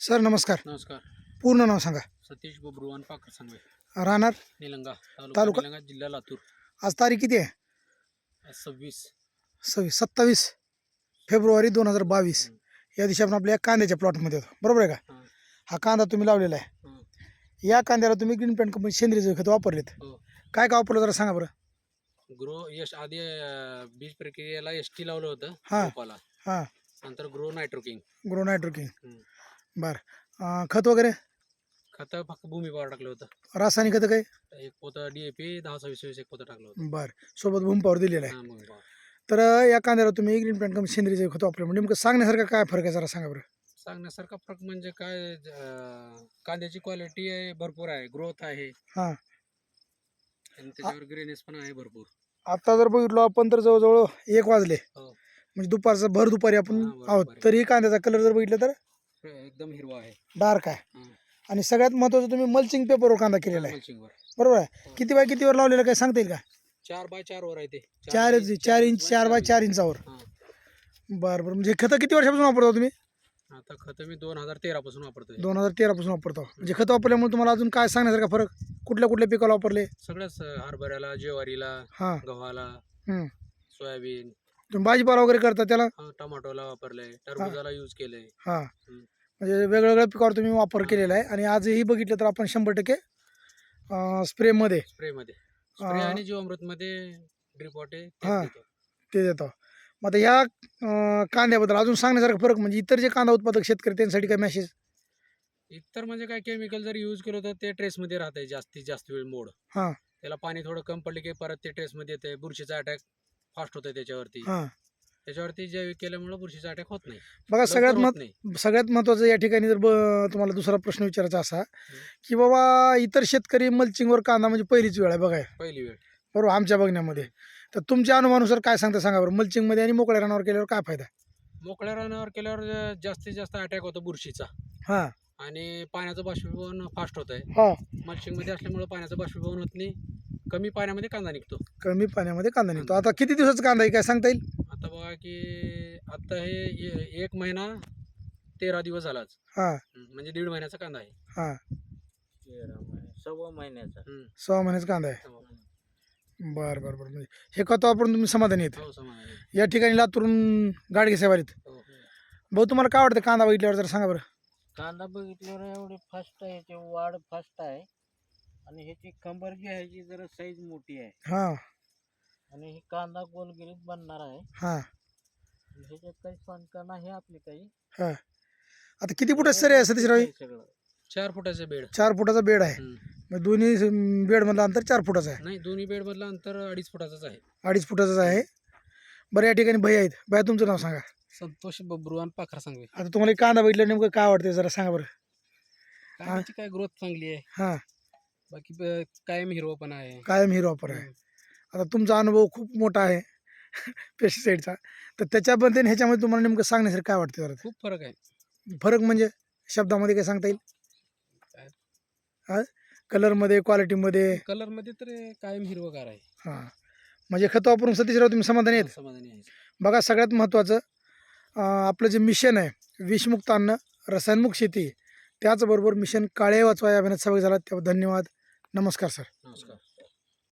Sir नमस्कार. नमस्कार. पूर्ण नाव सांगा. सतीश बब्रुवान पाखर सांगवे, राहणार निलंगा तालुका? निलंगा, जिल्हा लातूर. आज तारीख किती आहे? 26. 27 फेब्रुवारी 2022. या दिवशी आपण आपल्या कांद्याच्या प्लॉटमध्ये होतो, बरोबर आहे का? हां. हा कांदा तुम्ही लावलेला आहे. हां. या कांद्याला तुम्ही ग्रीन पॅन्ट कंपनी सेंद्रिय खत वापरलेत. हो. काय काय वापरलं जरा सांगा बरं. ग्रो यश आधी बीज प्रक्रियेला एसटी लावलं होतं हां. रोपाला. हां. नंतर ग्रो नायट्रोकिंग. ग्रो नायट्रोकिंग. हम्म. बरं. खत वगैरे खतं फक्त भूमी पॉवर टाकलं होतं. रासायनिक खतं काय? एक पोतं DAP 10-26 एक पोतं टाकलं होतं. बरं. सोबत भूमपावर दिलेला आहे. हां, भूमी पॉवर. तर या कांद्याला तुम्ही ग्रीन पॅन्ट कंपनी सेंद्रिय खत वापरलं म्हणजे नेमकं सांगण्यासारखं काय फरक आहे जरा सांगा बरं. सांगण्यासारखा फरक म्हणजे काय, कांद्याची क्वालिटी आहे, भरपूर आहे, ग्रोथ आहे हां. आणि त्याच्यावर ग्रेनेस पण आहे भरपूर. आता जर बघितलो आपण तर जवळजवळ 1 वाजले, हो. म्हणजे दुपारचं भर दुपारी आपण हां, भर आहोत. दुपारी. तरी कांद्याचा कलर जर बघितलं तर एकदम हिरवा आहे. डार्क आहे. हां. आणि सगळ्यात महत्त्वाचं तुम्ही मल्चिंग पेपरवर कांदा केलेला आहे, मल्चिंगवर. बरोबर आहे? हो. किती बाय कितीवर लावलेलं काय सांगता येईल का? 4x4 वर आहे ते. 4 इंच 4 बाय 4 इंचावर. हां. बरं बरं. म्हणजे खतं किती वर्षापासून वापरता तुम्ही? आता खतं मी 2013 पासून वापरतोय. 2013 पासून वापरतो. म्हणजे खतं वापरल्यामुळे तुम्हाला अजून काय सांगण्यासारखा फरक कुठल्या कुठल्या पिकाला वापरले? सगळ्याच हरभऱ्याला, ज्वारीला, हां. गव्हाला, हं. सोयाबीन, तुम्ही भाजीपाला वगैरे करता त्याला? टमाटोला वापरलंय, टरबुजाला यूज केलंय. हां. हं. म्हणजे वेगवेगळ्या पिकावर तुम्ही वापर केलेला आहे. आणि आजही बघितलं तर आपण 100% स्प्रेमध्ये स्प्रेमध्ये स्प्रे आणि जीवामृतमध्ये ड्रिप वॉटर हां. देतो. ते देतो. मग आता ह्या कांद्याबद्दल अजून सांगण्यासारखं फरक म्हणजे इतर जे कांदा उत्पादक शेतकरी त्यांच्यासाठी काय मेसेज? इतर म्हणजे काय, केमिकल जर यूज केलं तर ते ट्रेसमध्ये राहतंय जास्तीत जास्त वेळ मोड. हां. त्याला पाणी थोडं कम पडले की परत ते ट्रेसमध्ये येते. बुरशीचा अटॅक फास्ट होतोय त्याच्यावरती. हां. त्याच्यावरती जैविक केल्यामुळे बुरशीचा अटॅक होत नाही. बघा लवकर सगळ्यात होत नाही. सगळ्यात महत्त्वाचं या ठिकाणी जर तुम्हाला दुसरा प्रश्न विचारायचा असा की बाबा इतर शेतकरी मल्चिंगवर कांदा म्हणजे पहिलीच वेळ आहे बघा, पहिली वेळ. बरोबर आमच्या बघण्यामध्ये. तर तुमच्या अनुभवानुसार काय सांगता सांगा बरं, मल्चिंगमध्ये आणि मोकळ्या रानावर केल्यावर काय फायदा? मोकळ्या रानावर केल्यावर जास्तीत जास्त अटॅक होतो बुरशीचा हां. आणि पाण्याचं बाष्पीभवन फास्ट होत आहे. हां. मल्चिंगमध्ये असल्यामुळे पाण्याचं बाष्पीभवन होत नाही, कमी पाण्यामध्ये कांदा निघतो. कमी पाण्यामध्ये कांदा निघतो. आता किती दिवसाचा कांदा आहे काय सांगता येईल? आता बघा की आता हे 1 महिना 13 दिवस झालाच. हां. म्हणजे 1.5 महिन्याचा कांदा आहे. हां. 6 महिन्याचा. 6 महिन्याचा कांदा आहे. हो. बरं बरं बरं. म्हणजे हे खत वापरून तुम्ही समाधानी आहेत हो, समाधान आहे. या ठिकाणी लातूरून गाडगे साहेब आलेत. हो. भाऊ तुम्हाला काय वाटतं कांदा बघितल्यावर जरा सांगा बरं. कांदा बघितल्यावर एवढी फास्ट आहे, याची वाढ फास्ट आहे आणि ह्याची कंबर जी आहे ह्याची जरा साईज मोठी आहे हां. आणि ही कांदा गोलगिरीत बनणार आहे. हां. आणि ह्याच्यात काही शंका नाही आपली काही. हां. आता किती फुटाचं सर आहे सतीशराव? हे सगळं 4 फुटाचे बेड. 4 फुटाचा बेड आहे. मग दोन्ही बेडमधलं अंतर 4 फुटाचं आहे. नाही, दोन्ही बेड मधलं अंतर 2.5 फुटाचंच आहे. 2.5 फुटाचंच आहे. बरं या ठिकाणी भैया आहेत. भैया तुमचं नाव सांगा. संतोष बब्रुवान पाखर सांगवे. आता तुम्हाला एक कांदा बघितलं नेमकं काय वाटतं जरा सांगा बरं. कांद्याची काय ग्रोथ चांगली आहे. हां. बाकी कायम हिरवपणा आहे. कायम हिरो वापर आहे. आता तुमचा अनुभव खूप मोठा आहे पेस्टिसाईडचा, तर त्याच्याबद्दल आणि ह्याच्यामध्ये तुम्हाला नेमकं सांगण्यासारखं काय वाटतं जरा? खूप फरक आहे. फरक म्हणजे शब्दामध्ये काय सांगता येईल? काय? हां. कलरमध्ये, क्वालिटीमध्ये? कलर मध्ये तर कायम हिरवगार आहे. हां. म्हणजे खत वापरून सतीशराव तुम्ही समाधानी आहेत? समाधानी आहे. बघा सगळ्यात महत्त्वाचं आपलं जे मिशन आहे विषमुक्त अन्न रसायनमुक्त शेती, त्याचबरोबर मिशन काळे वाचवा या अभियानात सहभागी झाला त्याबद्दल धन्यवाद. नमस्कार सर. नमस्कार.